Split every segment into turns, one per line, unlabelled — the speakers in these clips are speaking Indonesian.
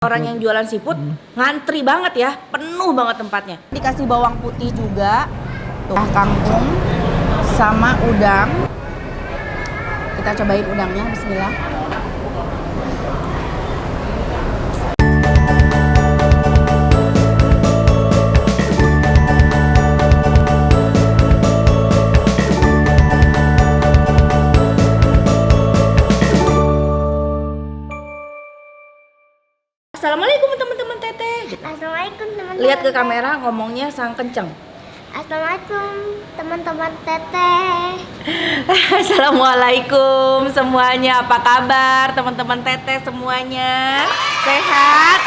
Orang yang jualan seafood ngantri banget ya, penuh banget tempatnya. Dikasih bawang putih juga, tuh kangkung sama udang. Kita cobain udangnya, bismillah. Assalamualaikum teman-teman teteh.
Assalamualaikum teman-teman.
Lihat ke kamera, ngomongnya sang kenceng.
Assalamualaikum teman-teman teteh.
Assalamualaikum semuanya, apa kabar teman-teman teteh semuanya? Sehat?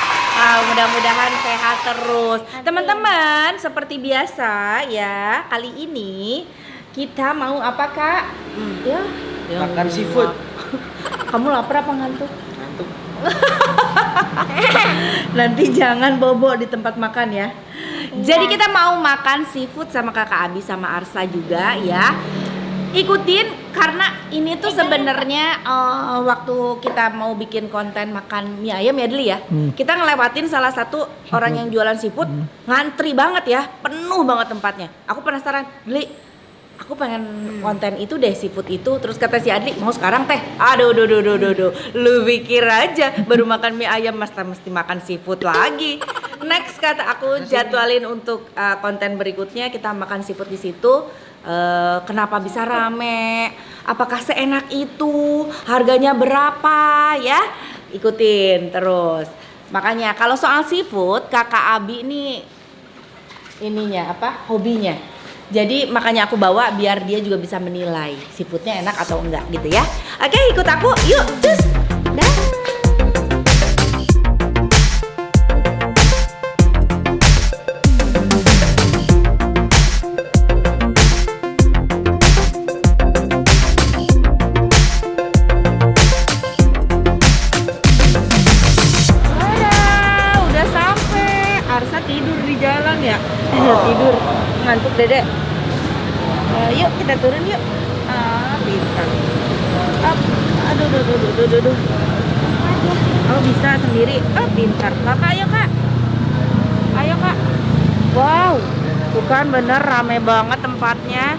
Mudah-mudahan sehat terus. Teman-teman, seperti biasa ya, kali ini kita mau apa kak? Ya,
Makan seafood.
Kamu lapar apa ngantuk?
Ngantuk.
Nanti jangan bobo di tempat makan ya. Jadi kita mau makan seafood sama kakak Abi sama Arsa juga ya. Ikutin karena ini tuh sebenarnya waktu kita mau bikin konten makan mie ayam ya Deli ya. Kita ngelewatin salah satu orang yang jualan seafood, ngantri banget ya, penuh banget tempatnya. Aku penasaran, Deli, aku pengen konten itu deh, seafood itu. Terus kata si Adli, mau sekarang teh? Aduh, lu pikir aja baru makan mie ayam mesti makan seafood lagi. Next kata aku jadwalin untuk konten berikutnya kita makan seafood di situ. Kenapa bisa rame? Apakah seenak itu? Harganya berapa ya? Ikutin terus. Makanya kalau soal seafood, kakak Abi ininya apa? Hobinya. Jadi makanya aku bawa biar dia juga bisa menilai seafoodnya enak atau enggak gitu ya. Oke, ikut aku, yuk, cus. Dah. Udah sampai. Arsa tidur di jalan ya. Tidur. Ngantuk dedek. Yuk kita turun yuk. Pintar. Aduh. Oh bisa sendiri. Pintar. Kakak ayo kak. Ayo kak. Wow. Bukan bener rame banget tempatnya.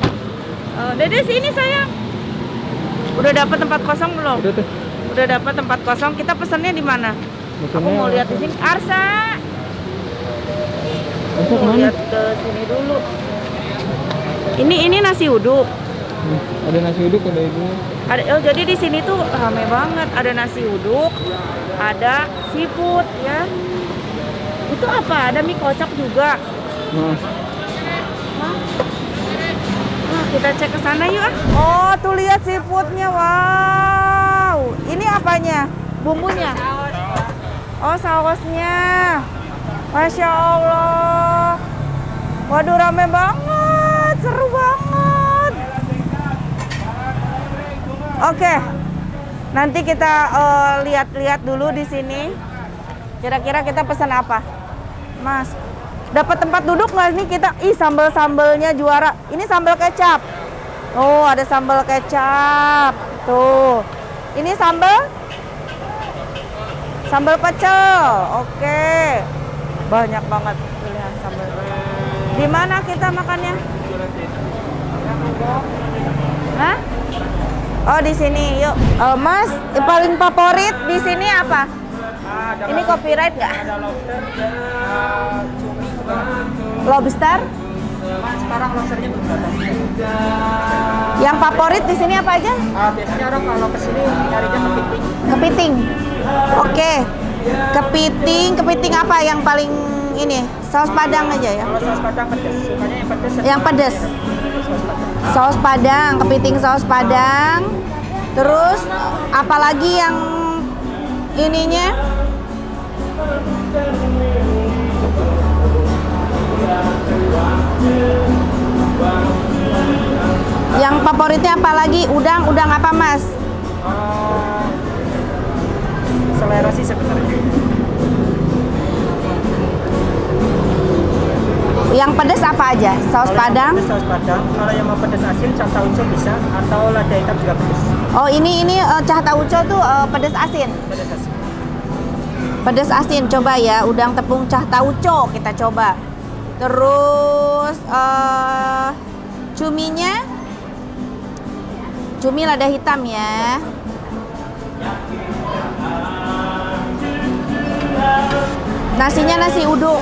Dede sini sayang. Udah dapat tempat kosong belum? Udah dapat tempat kosong. Kita pesennya di mana? Aku mau lihat di sini. Arsa. Mau lihat ke sini dulu. Ini nasi uduk.
Ada nasi uduk, ada itu.
Jadi di sini tuh rame banget. Ada nasi uduk, ada seafood ya. Itu apa? Ada mie kocok juga. Nah, kita cek ke sana yuk. Oh, tuh lihat seafoodnya. Wow. Ini apanya? Bumbunya? Oh, sausnya. Masya Allah. Waduh, rame banget, seru banget. Oke, nanti kita lihat-lihat dulu di sini. Kira-kira kita pesan apa, Mas? Dapat tempat duduk nggak nih kita? Ih, sambal-sambalnya juara. Ini sambal kecap. Oh, ada sambal kecap. Tuh, ini sambal pecel. Oke. Banyak banget pilihan sambal. Di mana kita makannya? Hah? Oh, di sini. Yuk. Mas, paling favorit di sini apa? Ini copyright nggak?
Ada lobster, cumi,
Lobster?
sekarang lobsternya belum datang.
Yang favorit di sini apa aja?
Biasanya orang kalau kesini nyarinya kepiting.
Kepiting. Oke. Kepiting apa yang paling ini? Saus Padang aja ya?
Kalau saus padang pedas, sukanya yang pedas.
Yang pedas. Saus Padang, kepiting saus Padang. Terus apalagi yang ininya? Yang favoritnya apa lagi? Udang apa Mas?
Selera sih sebenarnya.
Yang pedas apa aja? Saus Padang?
Saus padang. Kalau yang mau pedas asin, cak tauco bisa, atau lada hitam juga pedas.
Oh, ini cah tauco tuh pedas asin.
Pedas asin.
Pedas asin coba ya, udang tepung cah tauco kita coba. Terus cuminya, cumi lada hitam ya. Nasinya nasi uduk.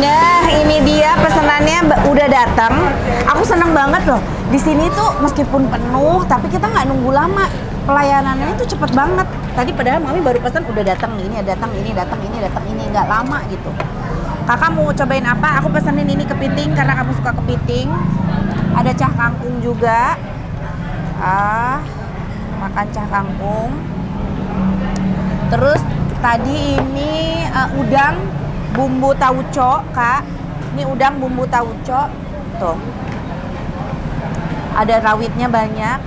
Nah, ini dia pesanannya udah datang. Aku seneng banget loh. Di sini tuh meskipun penuh, tapi kita nggak nunggu lama. Pelayanannya tuh cepet banget. Tadi padahal mami baru pesan udah datang ini, datang ini, datang ini, datang ini, nggak lama gitu. Kakak mau cobain apa? Aku pesenin ini kepiting karena kamu suka kepiting. Ada cah kangkung juga. Makan cah kangkung. Terus tadi ini udang bumbu tauco, Kak. Ini udang bumbu tauco. Tuh. Ada rawitnya banyak.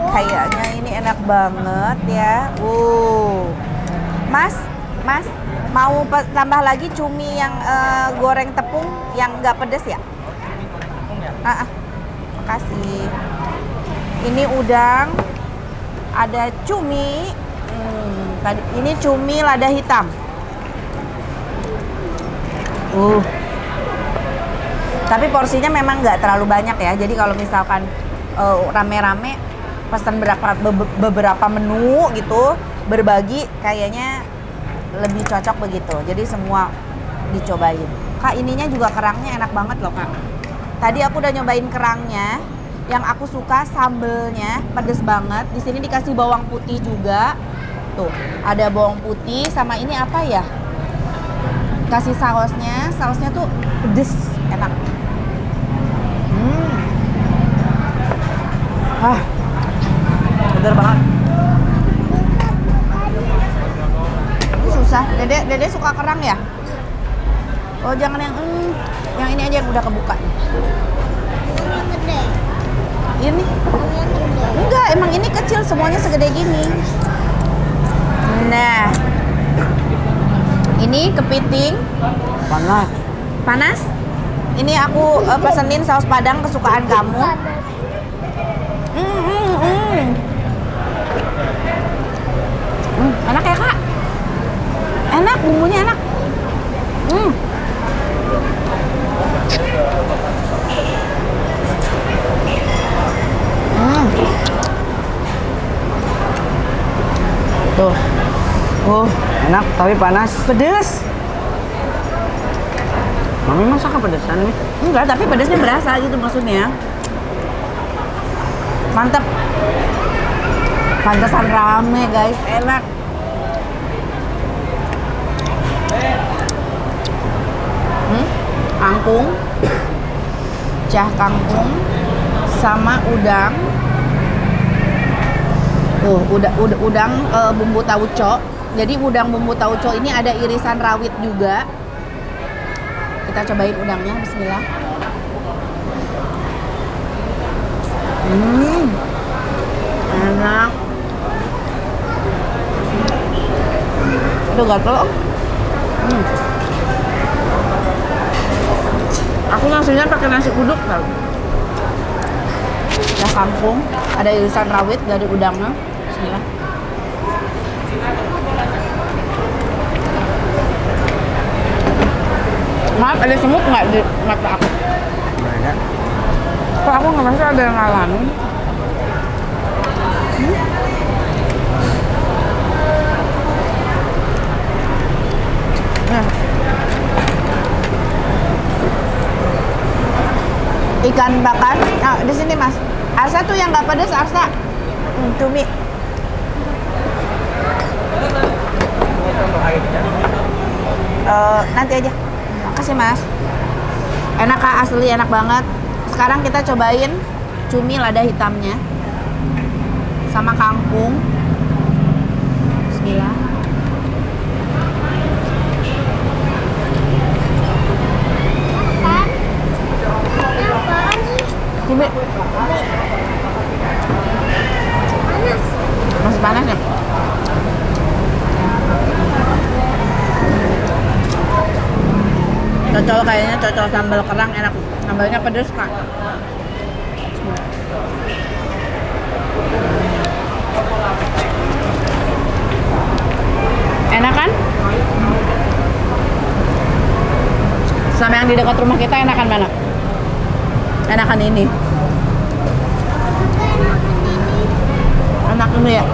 Kayaknya ini enak banget ya. Mas, mau tambah lagi cumi yang goreng tepung yang nggak pedes ya? Makasih. Ini udang, ada cumi. Tadi ini cumi lada hitam. Tapi porsinya memang nggak terlalu banyak ya. Jadi kalau misalkan rame-rame pesan beberapa menu gitu, berbagi kayaknya lebih cocok begitu. Jadi semua dicobain. Kak, ininya juga kerangnya enak banget loh, Kak. Tadi aku udah nyobain kerangnya. Yang aku suka sambelnya pedes banget. Di sini dikasih bawang putih juga. Tuh, ada bawang putih sama ini apa ya? Kasih sausnya. Sausnya tuh pedes, enak. Bener banget. Ini susah. Dede suka kerang ya? Oh, jangan yang ini aja yang udah kebuka.
Yang gede.
Ini?
Yang gede.
Enggak, emang ini kecil, semuanya segede gini. Nah, ini kepiting. Panas? Ini aku pesenin saus padang kesukaan kamu. Enak ya, Kak? Enak, bumbunya enak. Tuh.
Enak tapi panas.
Pedes.
Mami masak kepedesan nih?
Enggak, tapi pedesnya berasa gitu maksudnya. Mantep. Pantesan rame, guys. Enak. Kangkung, cah kangkung, sama udang. Udang bumbu tauco. Jadi udang bumbu tauco ini ada irisan rawit juga. Kita cobain udangnya, bismillah. Enak. Aduh, gatel. Aku nasinya pakai nasi uduk tau. Cah kangkung, ada irisan rawit dari udangnya. Bismillah. Maaf, ada semut nggak di mata aku?
Nggak ada.
Kok aku ngerasa ada yang ngalamin? Ikan bakar. Di sini, Mas. Arsa tuh yang nggak pedas, Arsa. Cumi. Nanti aja. Makasih, Mas. Enak, Kak, asli enak banget. Sekarang kita cobain cumi lada hitamnya sama kangkung. Bismillah. Cumi.
Panas.
Masih panas ya? Cocok kayaknya cocok sambal kerang enak. Sambalnya pedes kak. Enak kan? Sama yang di dekat rumah kita enakan mana? Enakan ini. Enak ini ya.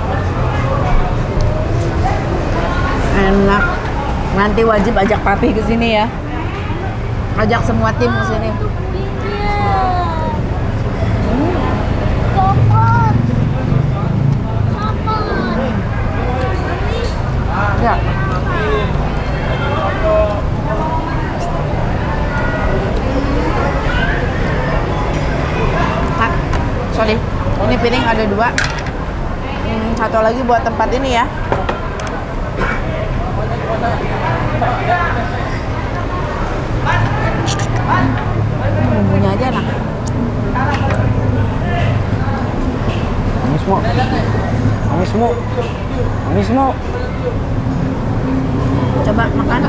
Enak. Nanti wajib ajak papi ke sini ya. Ajak semua tim ke sini.
Coklat. Coklat.
Ya. Kak, sorry. Ini piring ada 2. Satu lagi buat tempat ini ya. Bumbunya aja enak.
Manis mo. Manis mo. Manis mo.
Coba makan.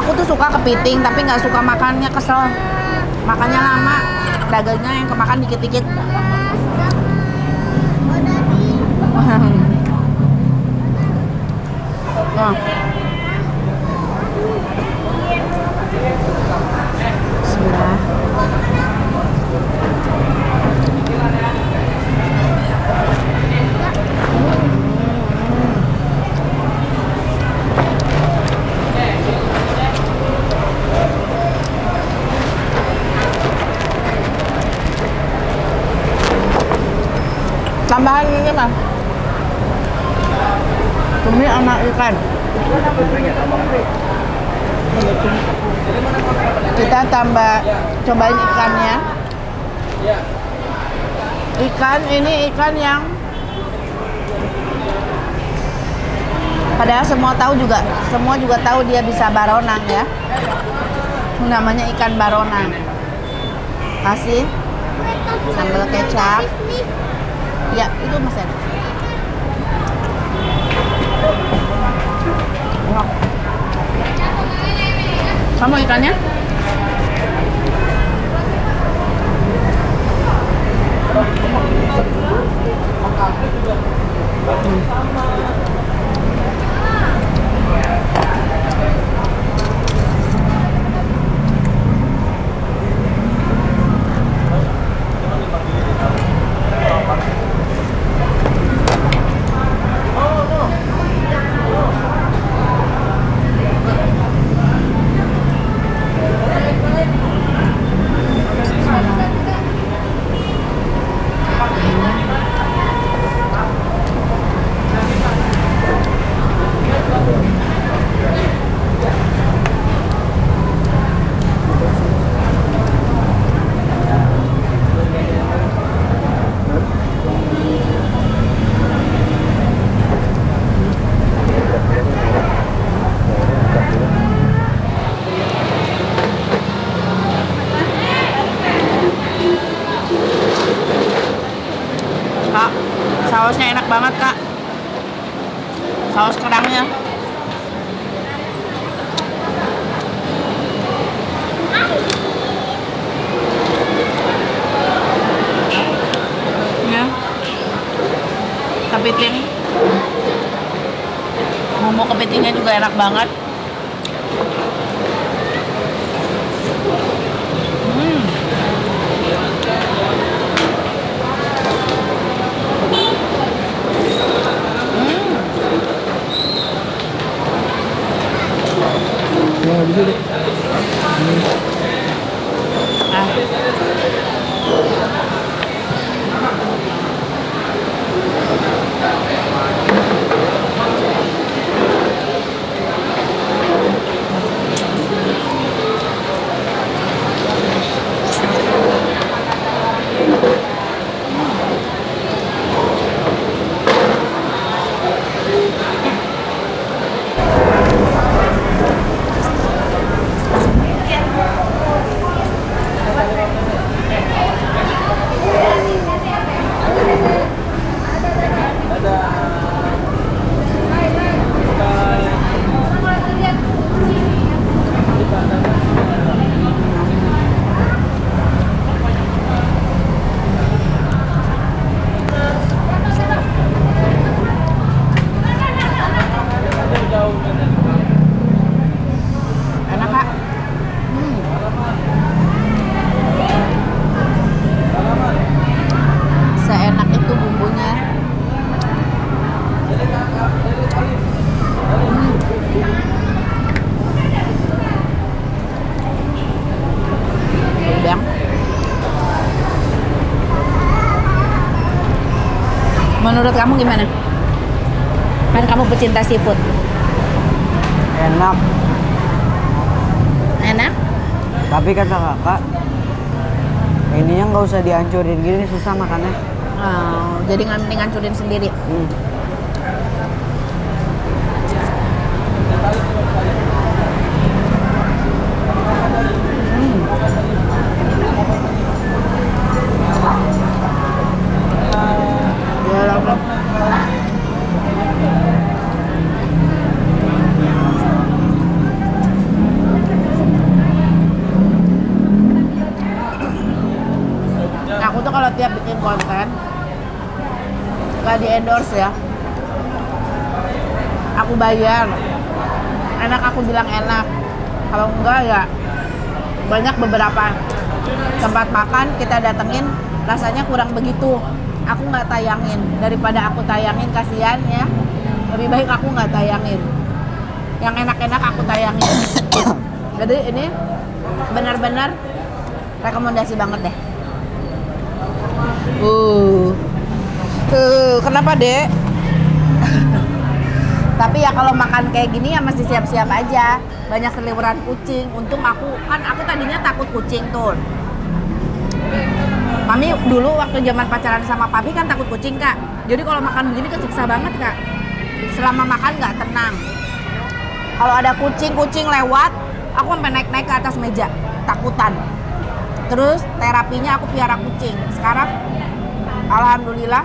Aku tuh suka kepiting tapi nggak suka makannya, kesel. Makannya lama. Dagangnya yang kemakan dikit-dikit. Nah. Bismillah. Tambahan ini mah. Cumi sama ikan. Kita tambah, cobain ikannya. Ikan ini ikan yang padahal semua juga tahu dia bisa baronang ya. Namanya ikan baronang. Kasih sambal kecap. Ya, itu Mas Ed. Enak. Kamu ikannya? Kak, sausnya enak banget kak. Saus kerangnya. Ya. Kepiting. Bumbu kepitingnya juga enak banget.
Nah, di sini.
Menurut kamu gimana? Kan kamu pecinta seafood.
Enak.
Enak?
Tapi kata kakak, ini yang nggak usah dihancurin gini susah makannya.
Oh, jadi ngancurin sendiri. Aku tuh kalau tiap bikin konten nggak di endorse ya, aku bayar. Enak aku bilang enak, kalau enggak ya banyak beberapa tempat makan kita datengin rasanya kurang begitu, aku nggak tayangin. Daripada aku tayangin kasihan ya, lebih baik aku nggak tayangin. Yang enak-enak aku tayangin. Jadi ini benar-benar rekomendasi banget deh. Kenapa dek? Tapi ya kalau makan kayak gini ya masih siap-siap aja. Banyak seliweran kucing. Untung aku tadinya takut kucing tuh. Mami dulu waktu zaman pacaran sama papi kan takut kucing kak. Jadi kalau makan begini kesiksa banget kak. Selama makan nggak tenang. Kalau ada kucing lewat, aku sampai naik-naik ke atas meja, takutan. Terus terapinya aku piara kucing. Sekarang alhamdulillah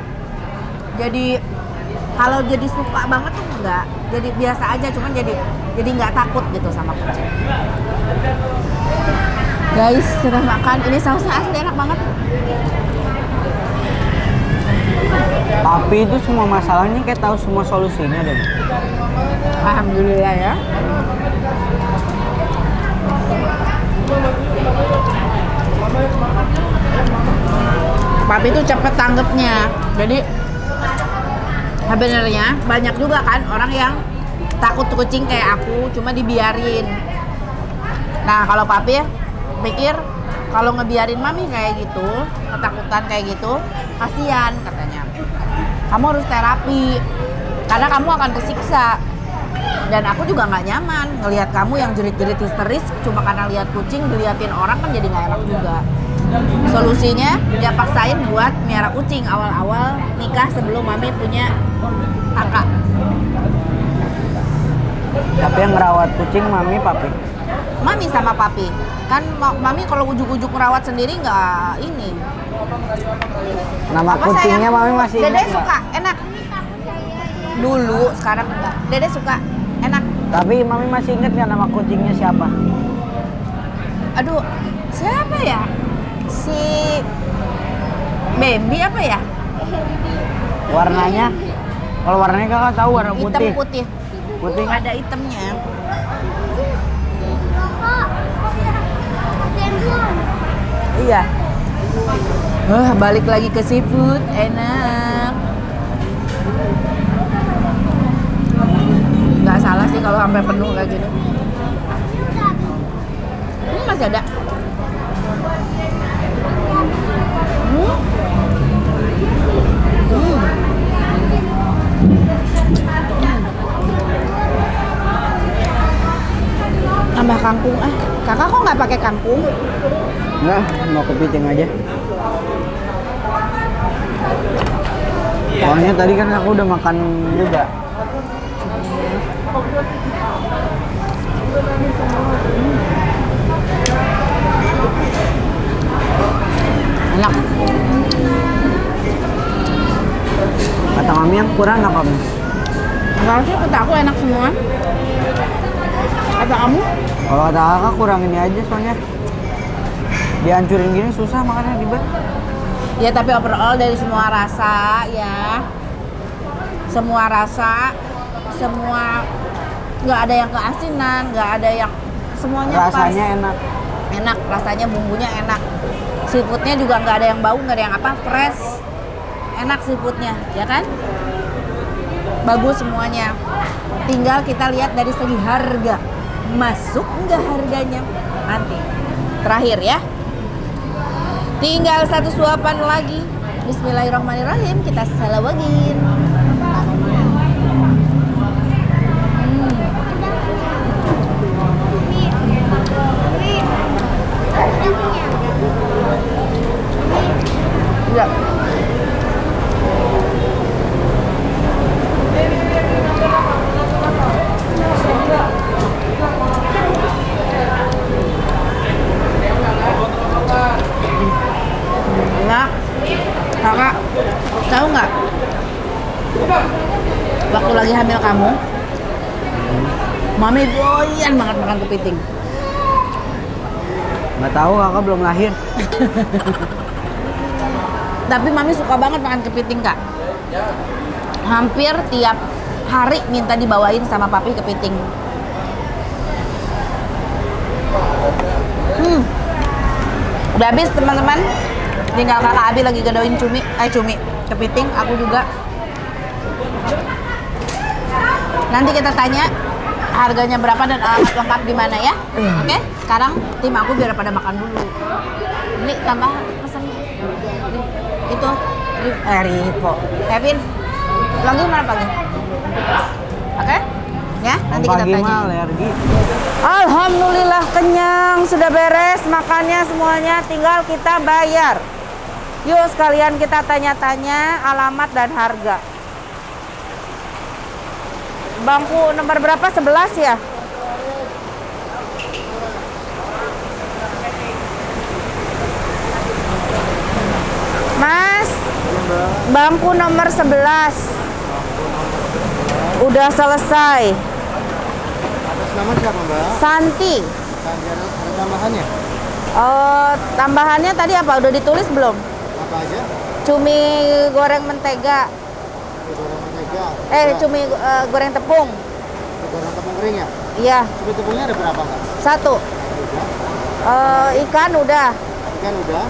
jadi kalau jadi suka banget tuh enggak, jadi biasa aja, cuman jadi nggak takut gitu sama kucing. Guys, sudah makan. Ini sausnya asli enak banget.
Tapi itu semua masalahnya kayak tahu semua solusinya deh.
Alhamdulillah ya. Papi tuh cepet tanggepnya. Jadi sebenarnya banyak juga kan orang yang takut kucing kayak aku, cuma dibiarin. Nah kalau papi pikir kalau ngebiarin mami kayak gitu, ketakutan kayak gitu, kasihan katanya. Kamu harus terapi karena kamu akan kesiksa. Dan aku juga nggak nyaman ngelihat kamu yang jerit-jerit histeris cuma karena lihat kucing, diliatin orang kan jadi nggak enak juga. Solusinya dia paksain buat miara kucing awal-awal nikah sebelum mami punya kakak.
Tapi yang ngerawat kucing mami papi.
Mami sama papi. Kan mami kalau ujuk-ujuk merawat sendiri nggak ini.
Nama
Apa
kucingnya
sayang?
mami masih
Dede
ingat nggak?
suka, enak. Dulu, sekarang enggak. Dede suka, enak.
Tapi mami masih ingat nggak nama kucingnya siapa?
Aduh, siapa ya? Si Baby apa ya?
Warnanya? Kalau warnanya kakak tahu warna
Hitam
putih.
putih.
Putih kan?
Ada hitamnya. Iya. Balik lagi ke seafood, enak. Nggak salah sih kalau sampai penuh kayak gini. Ini masih ada. Tambah kangkung kakak kok nggak pakai kangkung?
Enggak, mau kepiting aja. Soalnya tadi kan aku udah makan juga.
Enak.
Kata mami yang kurang apa Mi?
Enggak sih, kata aku enak semua. Kata kamu?
Kalau kata kakak kurang ini aja soalnya dihancurin gini susah makannya ribet.
Ya tapi overall dari semua rasa ya, semua rasa, semua nggak ada yang keasinan, nggak ada yang semuanya
Rasanya
pas.
enak.
Enak, rasanya bumbunya enak, seafoodnya juga nggak ada yang bau, nggak ada yang apa, fresh, enak seafoodnya, ya kan? Bagus semuanya. Tinggal kita lihat dari segi harga, masuk nggak harganya nanti. Terakhir ya. Tinggal satu suapan lagi. Bismillahirrahmanirrahim, kita salawagin. Ya. Enak. Kakak, tahu nggak? Waktu lagi hamil kamu, Mami doyan banget makan kepiting.
Nggak tahu, kakak belum lahir.
Tapi Mami suka banget makan kepiting, Kak. Hampir tiap hari minta dibawain sama Papi kepiting. Udah habis teman-teman. Tinggal kakak Abi lagi gadoin cumi kepiting, aku juga. Nanti kita tanya harganya berapa dan alamat lengkap di mana ya. Oke, sekarang tim aku biar pada makan dulu. Ini tambah pesan itu Rivo. Kevin, lagi mana pagi? Oke? Ya, nanti kita
Pagi
tanya.
mah alergi.
Alhamdulillah kenyang, sudah beres makannya semuanya, tinggal kita bayar. Yuk sekalian kita tanya-tanya alamat dan harga. Bangku nomor berapa? 11 ya? Mas, bangku nomor 11 udah selesai.
Atas nama siapa, Mbak?
Santi.
Ada tambahannya?
Tambahannya tadi apa? Udah ditulis belum?
Apa aja?
Cumi goreng mentega.
Goreng mentega.
Cumi goreng tepung.
Goreng tepung kering ya?
Iya,
Cumi tepungnya ada berapa, Mbak?
1. Ikan udah.
Ikan udah.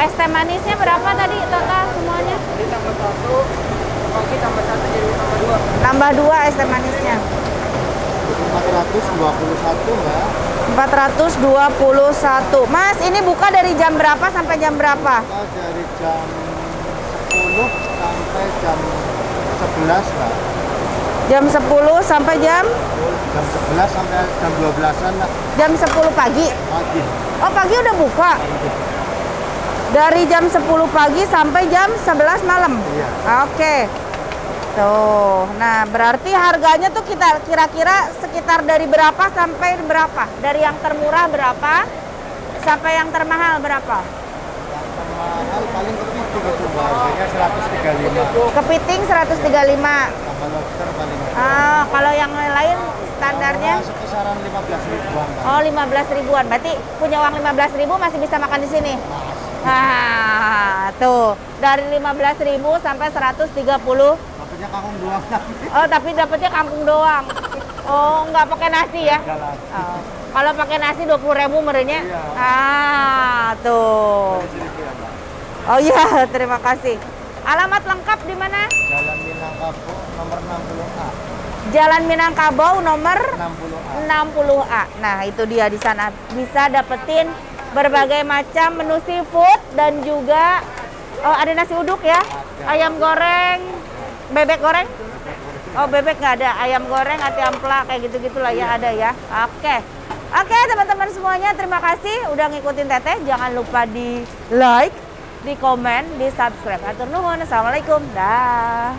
Es teh manisnya berapa tadi total semuanya?
Jadi tambah 1, pagi tambah 1 jadi tambah 2.
Tambah 2 es teh manisnya.
421, Mbak.
421. Mas, ini buka dari jam berapa sampai jam berapa?
Kita dari jam 10 sampai jam 11, Mbak.
Jam 10 sampai jam
Jam 11 sampai jam 12-an lah
jam 10 pagi.
pagi.
Oh, pagi udah buka. Dari jam 10 pagi sampai jam 11 malam.
Iya.
Oke. Tuh. Nah, berarti harganya tuh kita kira-kira sekitar dari berapa sampai berapa? Dari yang termurah berapa sampai yang termahal berapa?
Yang termahal paling kepiting itu, Mbak. Harganya 135.
Kepiting 135.
Tambah lobster paling.
Kalau yang lain standarnya
Sekisaran 15 ribuan, Mbak.
oh 15 ribuan. Berarti punya uang 15.000 masih bisa makan di sini. Nah, tuh. Dari 15.000 sampai 130.
Dapatnya kangkung doang.
Oh, tapi dapatnya kangkung doang. Oh, nggak pakai nasi ya?
Enggak lah.
Oh. Kalau pakai nasi 20.000 merenya.
Iya.
Tuh.
Dari sini ya, Mbak.
Oh iya, terima kasih. Alamat lengkap di mana?
Jalan Minangkabau nomor 60A.
Jalan Minangkabau nomor
60A.
60A. Nah, itu dia di sana bisa dapetin berbagai macam menu seafood dan juga ada nasi uduk ya, ayam goreng, bebek goreng. Oh, bebek nggak ada, ayam goreng, ati ampla kayak gitu-gitulah ya ada ya. Oke. Oke, teman-teman semuanya, terima kasih udah ngikutin Teteh. Jangan lupa di like, di komen, di subscribe. Atur nuhun. Assalamualaikum. Dah.